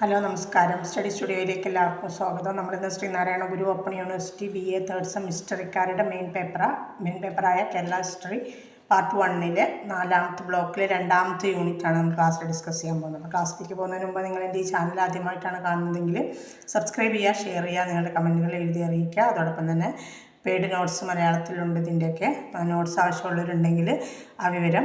Hello നമസ്കാരം. Study സ്റ്റുഡിയോയിലേക്ക് എല്ലാവർക്കും സ്വാഗതം. നമ്മളിന്ന് Sree Narayana Guru open university BA third semester ഹിസ്റ്ററിക്കാരുടെ മെയിൻ പേപ്പറായ കേരള ഹിസ്റ്ററി പാർട്ട് 1 4ാമത്തെ ബ്ലോക്കിലെ 2ാമത്തെ യൂണിറ്റാണ് നമ്മൾ ക്ലാസ്സിൽ ഡിസ്കസ് ചെയ്യാൻ പോകുന്നത്. അപ്പോൾ ക്ലാസ്സിലേക്ക് പോകുന്നതിന് മുമ്പ് നിങ്ങൾ എൻ്റെ ഈ ചാനൽ ആദ്യമായിട്ടാണ് കാണുന്നതെങ്കിൽ സബ്സ്ക്രൈബ് ചെയ്യുക, ഷെയർ ചെയ്യുക, നിങ്ങളുടെ കമൻറ്റുകൾ എഴുതി അറിയിക്കുക. അതോടൊപ്പം തന്നെ പെയ്ഡ് നോട്ട്സ് മലയാളത്തിലുണ്ട്. ഇതിൻ്റെയൊക്കെ നോട്ട്സ് ആവശ്യമുള്ളവരുണ്ടെങ്കിൽ ആ വിവരം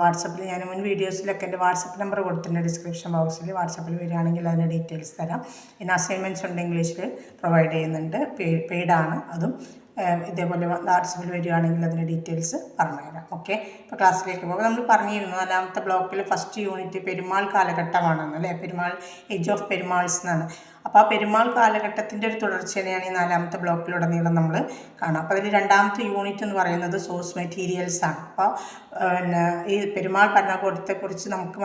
വാട്സപ്പിൽ ഞാൻ മുൻ വീഡിയോസിലൊക്കെ എൻ്റെ വാട്സപ്പ് നമ്പർ കൊടുത്തിട്ടുണ്ട് ഡിസ്ക്രിപ്ഷൻ ബോക്സിൽ. വാട്സപ്പിൽ വരികയാണെങ്കിൽ അതിൻ്റെ ഡീറ്റെയിൽസ് തരാം. പിന്നെ അസൈൻമെൻറ്റ്സ് ഉണ്ട്, ഇംഗ്ലീഷിൽ പ്രൊവൈഡ് ചെയ്യുന്നുണ്ട്, പെയ്ഡാണ് അതും. ഇതേപോലെ വാട്സപ്പിൽ വരികയാണെങ്കിൽ അതിൻ്റെ ഡീറ്റെയിൽസ് പറഞ്ഞുതരാം. ഓക്കെ, ഇപ്പോൾ ക്ലാസ്സിലേക്ക് പോകുമ്പോൾ നമ്മൾ പറഞ്ഞിരുന്നു 4ാമത്തെ ബ്ലോക്കിൽ ഫസ്റ്റ് യൂണിറ്റ് പെരുമാൾ കാലഘട്ടമാണെന്ന് അല്ലേ. പെരുമാൾ, ഏജ് ഓഫ് പെരുമാൾസ് എന്നാണ്. അപ്പോൾ ആ പെരുമാൾ കാലഘട്ടത്തിൻ്റെ ഒരു തുടർച്ചയാണ് ഈ 4ാമത്തെ ബ്ലോക്കിലുടനീളം നമ്മൾ കാണാം. അപ്പോൾ അതിൽ 2ാമത്തെ യൂണിറ്റ് എന്ന് പറയുന്നത് സോഴ്സ് മെറ്റീരിയൽസ് ആണ്. അപ്പോൾ ഈ പെരുമാൾ ഭരണകൂടത്തെക്കുറിച്ച് നമുക്ക്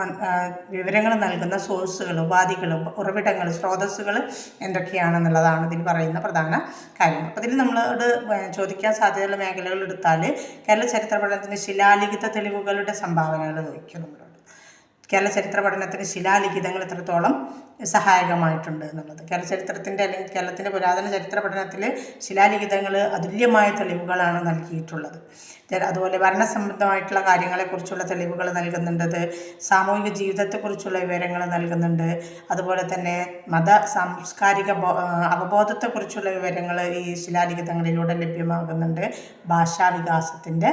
വിവരങ്ങൾ നൽകുന്ന സോഴ്സുകൾ, ഉപാധികൾ, ഉറവിടങ്ങൾ, സ്രോതസ്സുകൾ എന്തൊക്കെയാണെന്നുള്ളതാണ് ഇതിൽ പറയുന്ന പ്രധാന കാര്യങ്ങൾ. അപ്പോൾ ഇതിൽ നമ്മളോട് ചോദിക്കാൻ സാധ്യതയുള്ള മേഖലകൾ എടുത്താൽ കേരള ചരിത്ര പഠനത്തിന് ശിലാലിഖിത തെളിവുകളുടെ സംഭാവനകൾ ചോദിക്കും നമ്മളോട്. കേരള ചരിത്ര പഠനത്തിന് ശിലാലിഖിതങ്ങൾ എത്രത്തോളം സഹായകമായിട്ടുണ്ട് എന്നുള്ളത്. കേരള ചരിത്രത്തിൻ്റെ അല്ലെങ്കിൽ കേരളത്തിൻ്റെ പുരാതന ചരിത്ര പഠനത്തിൽ ശിലാലിഖിതങ്ങൾ അതുല്യമായ തെളിവുകളാണ് നൽകിയിട്ടുള്ളത്. അതുപോലെ ഭരണസംബന്ധമായിട്ടുള്ള കാര്യങ്ങളെക്കുറിച്ചുള്ള തെളിവുകൾ നൽകുന്നുണ്ട്, സാമൂഹിക ജീവിതത്തെക്കുറിച്ചുള്ള വിവരങ്ങൾ നൽകുന്നുണ്ട്, അതുപോലെ തന്നെ മത സാംസ്കാരിക അവബോധത്തെക്കുറിച്ചുള്ള വിവരങ്ങൾ ഈ ശിലാലിഖിതങ്ങളിലൂടെ ലഭ്യമാകുന്നുണ്ട്. ഭാഷാ വികാസത്തിൻ്റെ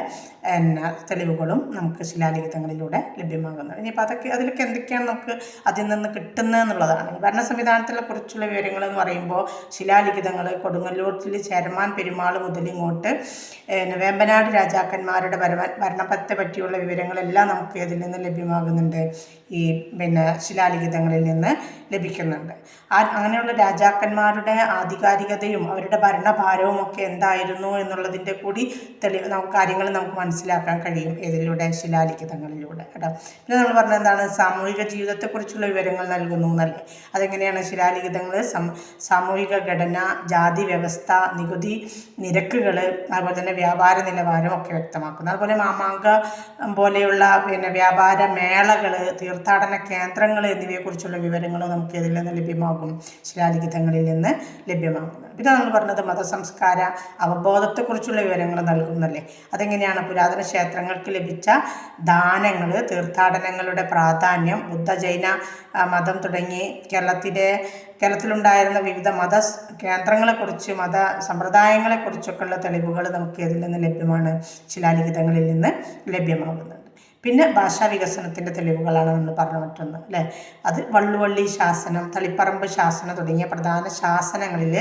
തെളിവുകളും നമുക്ക് ശിലാലിഖിതങ്ങളിലൂടെ ലഭ്യമാകുന്നുണ്ട്. ഇനിയിപ്പോൾ അതിലൊക്കെ എന്തൊക്കെയാണ് നമുക്ക് അതിൽ നിന്ന് കിട്ടുന്നത് എന്നുള്ളതാണ്. ഭരണ സംവിധാനത്തിനെ കുറിച്ചുള്ള വിവരങ്ങൾ എന്ന് പറയുമ്പോൾ ശിലാലിഖിതങ്ങൾ കൊടുങ്ങല്ലൂരിൽ ചേരമാൻ പെരുമാൾ മുതൽ ഇങ്ങോട്ട് വേമ്പനാട് രാജാക്കന്മാരുടെ ഭരണത്തെ പറ്റിയുള്ള വിവരങ്ങളെല്ലാം നമുക്ക് ഇതിൽ നിന്ന് ലഭ്യമാകുന്നുണ്ട്, ഈ ശിലാലിഖിതങ്ങളിൽ നിന്ന് ലഭിക്കുന്നുണ്ട്. അങ്ങനെയുള്ള രാജാക്കന്മാരുടെ ആധികാരികതയും അവരുടെ ഭരണഭാരവും ഒക്കെ എന്തായിരുന്നു എന്നുള്ളതിൻ്റെ കൂടി കാര്യങ്ങൾ നമുക്ക് മനസ്സിലാക്കാൻ കഴിയും ഇതിലൂടെ, ശിലാലിഖിതങ്ങളിലൂടെ കേട്ടോ. പിന്നെ നമ്മൾ പറഞ്ഞത് എന്താണ്, സാമൂഹിക ജീവിതത്തെക്കുറിച്ചുള്ള വിവരങ്ങൾ നൽകുന്നു എന്നല്ലേ. അതെങ്ങനെയാണ് ശിലാലിഖിതങ്ങൾ സാമൂഹിക ഘടന, ജാതി വ്യവസ്ഥ, നികുതി നിരക്കുകൾ, അതുപോലെ തന്നെ വ്യാപാര നിലവാരം ഒക്കെ വ്യക്തമാക്കുന്നു. അതുപോലെ മാമാങ്കം പോലെയുള്ള വ്യാപാര മേളകൾ, തീർത്ഥാടന കേന്ദ്രങ്ങൾ എന്നിവയെക്കുറിച്ചുള്ള വിവരങ്ങൾ നമുക്ക് ഇതിൽ നിന്ന് ലഭ്യമാകും, ശിലാലിഖിതങ്ങളിൽ നിന്ന് ലഭ്യമാകുന്നത്. പിന്നെ നമ്മൾ പറഞ്ഞത് മതസംസ്കാര അവബോധത്തെക്കുറിച്ചുള്ള വിവരങ്ങൾ നൽകുന്നല്ലേ. അതെങ്ങനെയാണ് പുരാതന ക്ഷേത്രങ്ങൾക്ക് ലഭിച്ച ദാനങ്ങൾ, തീർത്ഥാടനങ്ങളുടെ പ്രാധാന്യം, ബുദ്ധ ജൈന മതം തുടങ്ങി കേരളത്തിലുണ്ടായിരുന്ന വിവിധ മത കേന്ദ്രങ്ങളെക്കുറിച്ച്, മത സമ്പ്രദായങ്ങളെക്കുറിച്ചൊക്കെയുള്ള തെളിവുകൾ നമുക്ക് ഇതിൽ നിന്ന് ലഭ്യമാണ്, ശിലാലിഖിതങ്ങളിൽ നിന്ന് ലഭ്യമാകുന്നുണ്ട്. പിന്നെ ഭാഷാ വികസനത്തിൻ്റെ തെളിവുകളാണ് നമ്മൾ പറഞ്ഞു മറ്റൊന്ന് അല്ലേ. അത് വള്ളുവള്ളി ശാസനം, തളിപ്പറമ്പ് ശാസനം തുടങ്ങിയ പ്രധാന ശാസനങ്ങളിൽ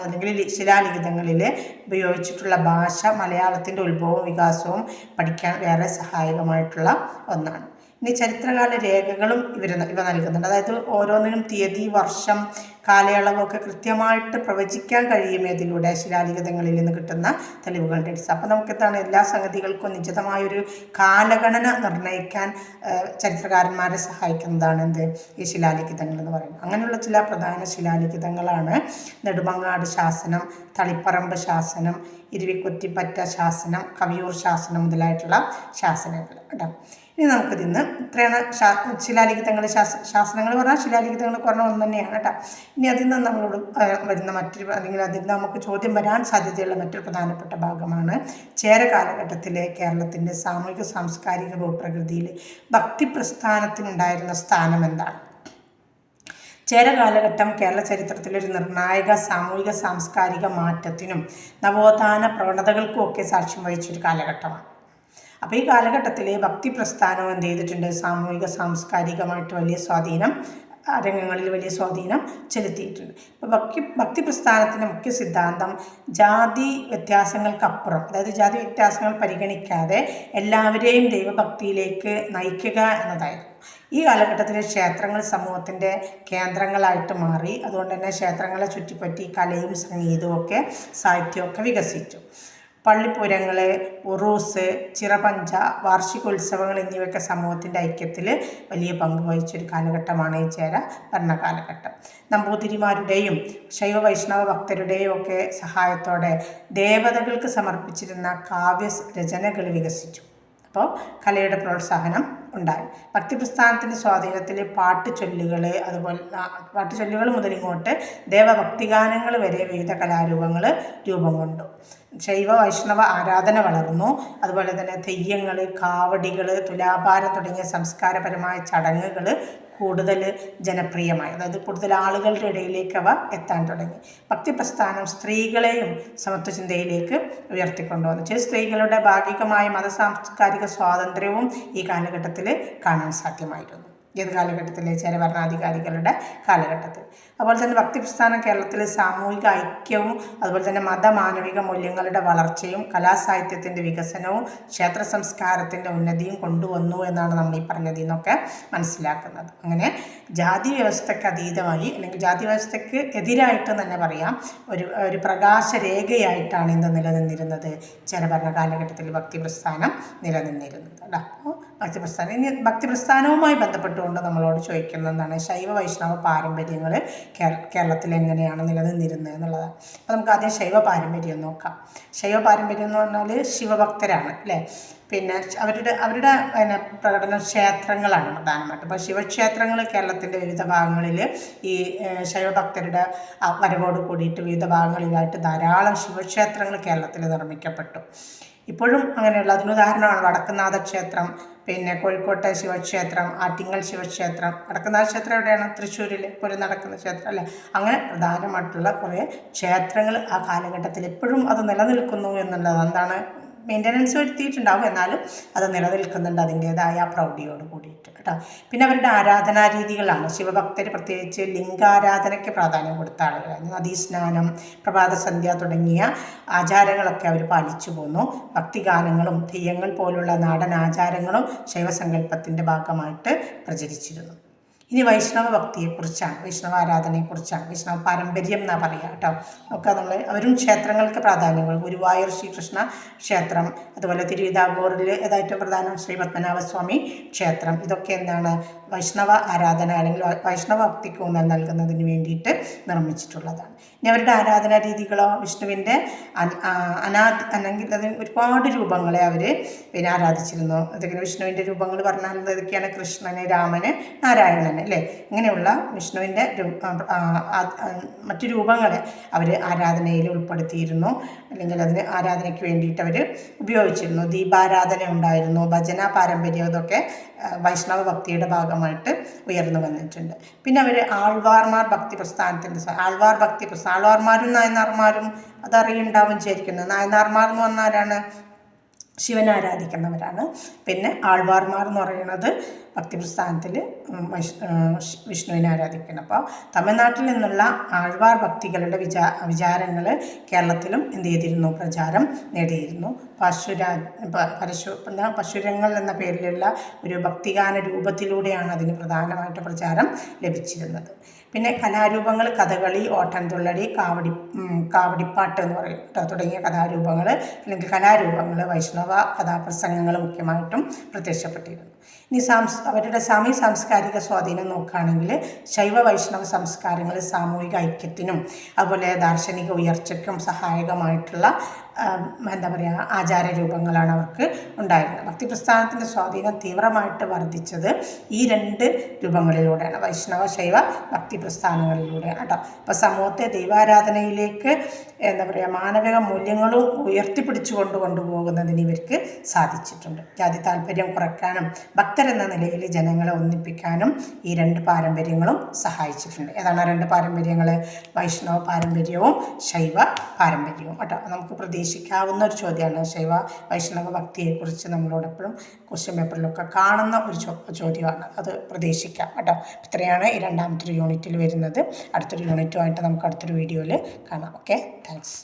അല്ലെങ്കിൽ ശിലാലിഖിതങ്ങളിൽ ഉപയോഗിച്ചിട്ടുള്ള ഭാഷ മലയാളത്തിൻ്റെ ഉത്ഭവവും വികാസവും പഠിക്കാൻ വേറെ സഹായകമായിട്ടുള്ള ഒന്നാണ്. ഇനി ചരിത്രകാല രേഖകളും ഇവ നൽകുന്നുണ്ട്. അതായത് ഓരോന്നിനും തീയതി, വർഷം, കാലയളവൊക്കെ കൃത്യമായിട്ട് പ്രവചിക്കാൻ കഴിയും ഇതിലൂടെ, ശിലാലിഖിതങ്ങളിൽ നിന്ന് കിട്ടുന്ന തെളിവുകളുടെ അടിസ്ഥാനം. അപ്പോൾ നമുക്കെന്താണ്, എല്ലാ സംഗതികൾക്കും നിശ്ചിതമായൊരു കാലഗണന നിർണ്ണയിക്കാൻ ചരിത്രകാരന്മാരെ സഹായിക്കുന്നതാണ് ഈ ശിലാലിഖിതങ്ങൾ എന്ന് പറയുന്നത്. അങ്ങനെയുള്ള ചില പ്രധാന ശിലാലിഖിതങ്ങളാണ് നെടുമങ്ങാട് ശാസനം, തളിപ്പറമ്പ് ശാസനം, ഇരുവിക്കുറ്റിപ്പറ്റ ശാസനം, കവിയൂർ ശാസനം മുതലായിട്ടുള്ള ശാസനങ്ങൾ കേട്ടോ. ഇനി നമുക്കിതിന്ന് ഇത്രയാണ് ശിലാലിഖിതങ്ങൾ, ശാസനങ്ങൾ പറഞ്ഞാൽ ശിലാലിഖിതങ്ങൾ പറഞ്ഞാൽ ഒന്ന് തന്നെയാണ് കേട്ടോ. ഇനി അതിൽ നിന്ന് നമ്മളോട് വരുന്ന മറ്റൊരു, അല്ലെങ്കിൽ അതിൽ നിന്ന് നമുക്ക് ചോദ്യം വരാൻ സാധ്യതയുള്ള മറ്റൊരു പ്രധാനപ്പെട്ട ഭാഗമാണ് ചേര കാലഘട്ടത്തിലെ കേരളത്തിൻ്റെ സാമൂഹിക സാംസ്കാരിക ഭൂപ്രകൃതിയിൽ ഭക്തി പ്രസ്ഥാനത്തിനുണ്ടായിരുന്ന സ്ഥാനം എന്താണ്. ചേര കാലഘട്ടം കേരള ചരിത്രത്തിലൊരു നിർണായക സാമൂഹിക സാംസ്കാരിക മാറ്റത്തിനും നവോത്ഥാന പ്രവണതകൾക്കും ഒക്കെ സാക്ഷ്യം വഹിച്ചൊരു കാലഘട്ടമാണ്. അപ്പോൾ ഈ കാലഘട്ടത്തിൽ ഭക്തി പ്രസ്ഥാനം എന്ത് ചെയ്തിട്ടുണ്ട്, സാമൂഹിക സാംസ്കാരികമായിട്ട് വലിയ സ്വാധീനം, രംഗങ്ങളിൽ വലിയ സ്വാധീനം ചെലുത്തിയിട്ടുണ്ട്. അപ്പോൾ ഭക്തി പ്രസ്ഥാനത്തിൻ്റെ മുഖ്യ സിദ്ധാന്തം ജാതി വ്യത്യാസങ്ങൾക്കപ്പുറം, അതായത് ജാതി വ്യത്യാസങ്ങൾ പരിഗണിക്കാതെ എല്ലാവരെയും ദൈവഭക്തിയിലേക്ക് നയിക്കുക എന്നതായിരുന്നു. ഈ കാലഘട്ടത്തിലെ ക്ഷേത്രങ്ങൾ സമൂഹത്തിൻ്റെ കേന്ദ്രങ്ങളായിട്ട് മാറി. അതുകൊണ്ട് തന്നെ ക്ഷേത്രങ്ങളെ ചുറ്റിപ്പറ്റി കലയും സംഗീതവും ഒക്കെ സാഹിത്യമൊക്കെ വികസിച്ചു. പള്ളിപ്പൂരങ്ങൾ, ഉറൂസ്, ചിറപഞ്ച, വാർഷികോത്സവങ്ങൾ എന്നിവയൊക്കെ സമൂഹത്തിൻ്റെ ഐക്യത്തിൽ വലിയ പങ്ക് വഹിച്ചൊരു കാലഘട്ടമാണ് ഈ ചേര ഭരണകാലഘട്ടം. നമ്പൂതിരിമാരുടെയും ശൈവ വൈഷ്ണവ ഭക്തരുടെയും ഒക്കെ സഹായത്തോടെ ദേവതകൾക്ക് സമർപ്പിച്ചിരുന്ന കാവ്യ രചനകൾ വികസിച്ചു. അപ്പോൾ കലയുടെ പ്രോത്സാഹനം ഉണ്ടായി. ഭക്തിപ്രസ്ഥാനത്തിൻ്റെ സ്വാധീനത്തിൽ പാട്ടുചൊല്ലുകൾ മുതൽ ഇങ്ങോട്ട് ദേവഭക്തിഗാനങ്ങൾ വരെ വിവിധ കലാരൂപങ്ങൾ രൂപം കൊണ്ടു. ശൈവ വൈഷ്ണവ ആരാധന വളർന്നു. അതുപോലെ തന്നെ തെയ്യങ്ങൾ, കാവടികൾ, തുലാഭാരം തുടങ്ങിയ സംസ്കാരപരമായ ചടങ്ങുകൾ കൂടുതൽ ജനപ്രിയമായി. അതായത് കൂടുതൽ ആളുകളുടെ ഇടയിലേക്ക് അവ എത്താൻ തുടങ്ങി. ഭക്തിപ്രസ്ഥാനം സ്ത്രീകളെയും സമത്വചിന്തയിലേക്ക് ഉയർത്തിക്കൊണ്ടുവന്നു. സ്ത്രീകളുടെ ഭാഗികമായ മതസാംസ്കാരിക സ്വാതന്ത്ര്യവും ഈ കാലഘട്ടത്തിൽ കാണാൻ സാധ്യമായിരുന്നു. ഏത് കാലഘട്ടത്തിൽ? ഭരണാധികാരികളുടെ കാലഘട്ടത്തിൽ. അതുപോലെ തന്നെ ഭക്തിപ്രസ്ഥാനം കേരളത്തിൽ സാമൂഹിക ഐക്യവും അതുപോലെ തന്നെ മതമാനവിക മൂല്യങ്ങളുടെ വളർച്ചയും കലാസാഹിത്യത്തിൻ്റെ വികസനവും ക്ഷേത്ര സംസ്കാരത്തിൻ്റെ ഉന്നതിയും കൊണ്ടുവന്നു എന്നാണ് നമ്മൾ ഈ പറഞ്ഞതിൽ നിന്നൊക്കെ മനസ്സിലാക്കുന്നത്. അങ്ങനെ ജാതി വ്യവസ്ഥയ്ക്ക് അതീതമായി, അല്ലെങ്കിൽ ജാതി വ്യവസ്ഥയ്ക്ക് എതിരായിട്ട് തന്നെ പറയാം, ഒരു പ്രകാശരേഖയായിട്ടാണ് എന്ത് നിലനിന്നിരുന്നത്? ഭരണ കാലഘട്ടത്തിൽ ഭക്തിപ്രസ്ഥാനം നിലനിന്നിരുന്നത്. അപ്പോൾ ഭക്തിപ്രസ്ഥാനവുമായി ബന്ധപ്പെട്ടുകൊണ്ട് നമ്മളോട് ചോദിക്കുന്നത് എന്താണ്? ശൈവ വൈഷ്ണവ പാരമ്പര്യങ്ങൾ കേരളത്തിൽ എങ്ങനെയാണ് നിലനിന്നിരുന്നത് എന്നുള്ളതാണ്. അപ്പോൾ നമുക്ക് ആദ്യം ശൈവ പാരമ്പര്യം നോക്കാം. ശൈവ പാരമ്പര്യം എന്ന് പറഞ്ഞാൽ ശിവഭക്തരാണ് അല്ലേ. പിന്നെ അവരുടെ പ്രകടനം ക്ഷേത്രങ്ങളാണ് പ്രധാനമായിട്ടും. അപ്പോൾ ശിവക്ഷേത്രങ്ങൾ കേരളത്തിൻ്റെ വിവിധ ഭാഗങ്ങളിൽ ഈ ശൈവഭക്തരുടെ വരവോട് കൂടിയിട്ട് വിവിധ ഭാഗങ്ങളിലായിട്ട് ധാരാളം ശിവക്ഷേത്രങ്ങൾ കേരളത്തിൽ നിർമ്മിക്കപ്പെട്ടു. ഇപ്പോഴും അങ്ങനെയുള്ള അതിനുദാഹരണമാണ് വടക്കുംനാഥ ക്ഷേത്രം, പിന്നെ കോഴിക്കോട്ടെ ശിവക്ഷേത്രം, ആറ്റിങ്ങൽ ശിവക്ഷേത്രം. വടക്കുംനാഥ ക്ഷേത്രം എവിടെയാണ്? തൃശ്ശൂരിൽ ഇപ്പോൾ നടക്കുന്ന ക്ഷേത്രം അല്ലേ. അങ്ങനെ പ്രധാനമായിട്ടുള്ള കുറേ ക്ഷേത്രങ്ങൾ ആ കാലഘട്ടത്തിൽ ഇപ്പോഴും അത് നിലനിൽക്കുന്നു എന്നുള്ളത് എന്താണ്? മെയിൻ്റനൻസ് വരുത്തിയിട്ടുണ്ടാവും, എന്നാലും അത് നിലനിൽക്കുന്നുണ്ട് അതിൻ്റേതായ പ്രൗഢിയോട് കൂടിയിട്ട് കേട്ടോ. പിന്നെ അവരുടെ ആരാധനാ രീതികളാണ്. ശിവഭക്തർ പ്രത്യേകിച്ച് ലിംഗാരാധനയ്ക്ക് പ്രാധാന്യം കൊടുത്ത ആളുകളാണ്. നദീസ്നാനം, പ്രഭാതസന്ധ്യ തുടങ്ങിയ ആചാരങ്ങളൊക്കെ അവർ പാലിച്ചു പോന്നു. ഭക്തിഗാനങ്ങളും തെയ്യങ്ങൾ പോലുള്ള നാടൻ ആചാരങ്ങളും ശൈവസങ്കല്പത്തിൻ്റെ ഭാഗമായിട്ട് പ്രചരിച്ചിരുന്നു. ഇനി വൈഷ്ണവ ഭക്തിയെക്കുറിച്ചാണ്, വൈഷ്ണവ ആരാധനയെക്കുറിച്ചാണ്. വൈഷ്ണവ പാരമ്പര്യം എന്നാണ് പറയുക കേട്ടോ. ഒക്കെ അവരും ക്ഷേത്രങ്ങൾക്ക് പ്രാധാന്യങ്ങൾ. ഗുരുവായൂർ ശ്രീകൃഷ്ണ ക്ഷേത്രം, അതുപോലെ തിരുവിതാംകൂറിൽ ഏതായിട്ടും പ്രധാനം ശ്രീ പത്മനാഭസ്വാമി ക്ഷേത്രം. ഇതൊക്കെ എന്താണ്? വൈഷ്ണവ ആരാധന അല്ലെങ്കിൽ വൈഷ്ണവ ഭക്തിക്ക് ഊന്നൽ നൽകുന്നതിന് വേണ്ടിയിട്ട് നിർമ്മിച്ചിട്ടുള്ളതാണ്. ഇനി അവരുടെ ആരാധനാ രീതികളോ? വിഷ്ണുവിൻ്റെ അല്ലെങ്കിൽ അതിന് ഒരുപാട് രൂപങ്ങളെ അവർ ആരാധിച്ചിരുന്നു. അതൊക്കെ വിഷ്ണുവിൻ്റെ രൂപങ്ങൾ പറഞ്ഞാൽ ഇതൊക്കെയാണ്: കൃഷ്ണന്, രാമന്, നാരായണൻ അല്ലേ. ഇങ്ങനെയുള്ള വിഷ്ണുവിൻ്റെ മറ്റു രൂപങ്ങളെ അവർ ആരാധനയിൽ ഉൾപ്പെടുത്തിയിരുന്നു, അല്ലെങ്കിൽ അതിന് ആരാധനയ്ക്ക് വേണ്ടിയിട്ട് അവർ ഉപയോഗിച്ചിരുന്നു. ദീപാരാധന ഉണ്ടായിരുന്നു. ഭജന പാരമ്പര്യം, ഇതൊക്കെ വൈഷ്ണവ ഭക്തിയുടെ ഭാഗമായിട്ട് ഉയർന്നു വന്നിട്ടുണ്ട്. പിന്നെ അവർ ആൾവാർമാർ ഭക്തി പ്രസ്ഥാനത്തിൻ്റെ ആൾവാർമാരും നായനാർമാരും അതറിയുണ്ടാവും വിചാരിക്കുന്നത്. നായനാർമാർ എന്ന് പറഞ്ഞാലാണ് ശിവനെ ആരാധിക്കുന്നവരാണ്. പിന്നെ ആൾവാർമാർ എന്ന് പറയുന്നത് ഭക്തിപ്രസ്ഥാനത്തിൽ വിഷ്ണുവിനെ ആരാധിക്കണം. അപ്പോൾ തമിഴ്നാട്ടിൽ നിന്നുള്ള ആൾവാർ ഭക്തികളുടെ വിചാരങ്ങൾ കേരളത്തിലും എന്ത് ചെയ്തിരുന്നു? പ്രചാരം നേടിയിരുന്നു. പശുരങ്ങൾ എന്ന പേരിലുള്ള ഒരു ഭക്തിഗാന രൂപത്തിലൂടെയാണ് അതിന് പ്രധാനമായിട്ട് പ്രചാരം ലഭിച്ചിരുന്നത്. പിന്നെ കലാരൂപങ്ങൾ കഥകളി, ഓട്ടൻതുള്ളൽ, കാവടിപ്പാട്ട് എന്ന് പറയും തുടങ്ങിയ കലാരൂപങ്ങൾ വൈഷ്ണവ കഥാപ്രസംഗങ്ങൾ മുഖ്യമായിട്ടും പ്രത്യക്ഷപ്പെട്ടിരുന്നു. ഇനി അവരുടെ സാംസ്കാരിക സ്വാധീനം നോക്കുകയാണെങ്കിൽ ശൈവ വൈഷ്ണവ സംസ്കാരങ്ങൾ സാമൂഹിക ഐക്യത്തിനും അതുപോലെ ദാർശനിക ഉയർച്ചയ്ക്കും സഹായകമായിട്ടുള്ള ആചാരരൂപങ്ങളാണ് അവർക്ക് ഉണ്ടായിരുന്നത്. ഭക്തിപ്രസ്ഥാനത്തിൻ്റെ സ്വാധീനം തീവ്രമായിട്ട് വർദ്ധിച്ചത് ഈ രണ്ട് രൂപങ്ങളിലൂടെയാണ്, വൈഷ്ണവ ശൈവ ഭക്തി പ്രസ്ഥാനങ്ങളിലൂടെയാണ് കേട്ടോ. അപ്പോൾ സമൂഹത്തെ ദൈവാരാധനയിലേക്ക് മാനവിക മൂല്യങ്ങളും ഉയർത്തിപ്പിടിച്ചു കൊണ്ടുപോകുന്നതിന് ഇവർക്ക് സാധിച്ചിട്ടുണ്ട്. ജാതി താല്പര്യം കുറയ്ക്കാനും ഭക്തരെന്ന നിലയിൽ ജനങ്ങളെ ഒന്നിപ്പിക്കാനും ഈ രണ്ട് പാരമ്പര്യങ്ങളും സഹായിച്ചിട്ടുണ്ട്. ഏതാണ് ആ രണ്ട് പാരമ്പര്യങ്ങൾ? വൈഷ്ണവ പാരമ്പര്യവും ശൈവ പാരമ്പര്യവും കേട്ടോ. നമുക്ക് പ്രതീക്ഷിക്കാവുന്ന ഒരു ചോദ്യമാണ്. ശൈവ വൈഷ്ണവ ഭക്തിയെക്കുറിച്ച് നമ്മളോടെപ്പോഴും ക്വസ്റ്റ്യൻ പേപ്പറിലൊക്കെ കാണുന്ന ഒരു ചോദ്യമാണ്. അത് പ്രതീക്ഷിക്കാം കേട്ടോ. ഇത്രയാണ് ഈ രണ്ടാമത്തെ യൂണിറ്റിൽ വരുന്നത്. അടുത്തൊരു യൂണിറ്റുമായിട്ട് നമുക്ക് അടുത്തൊരു വീഡിയോയിൽ കാണാം. Okay, thanks.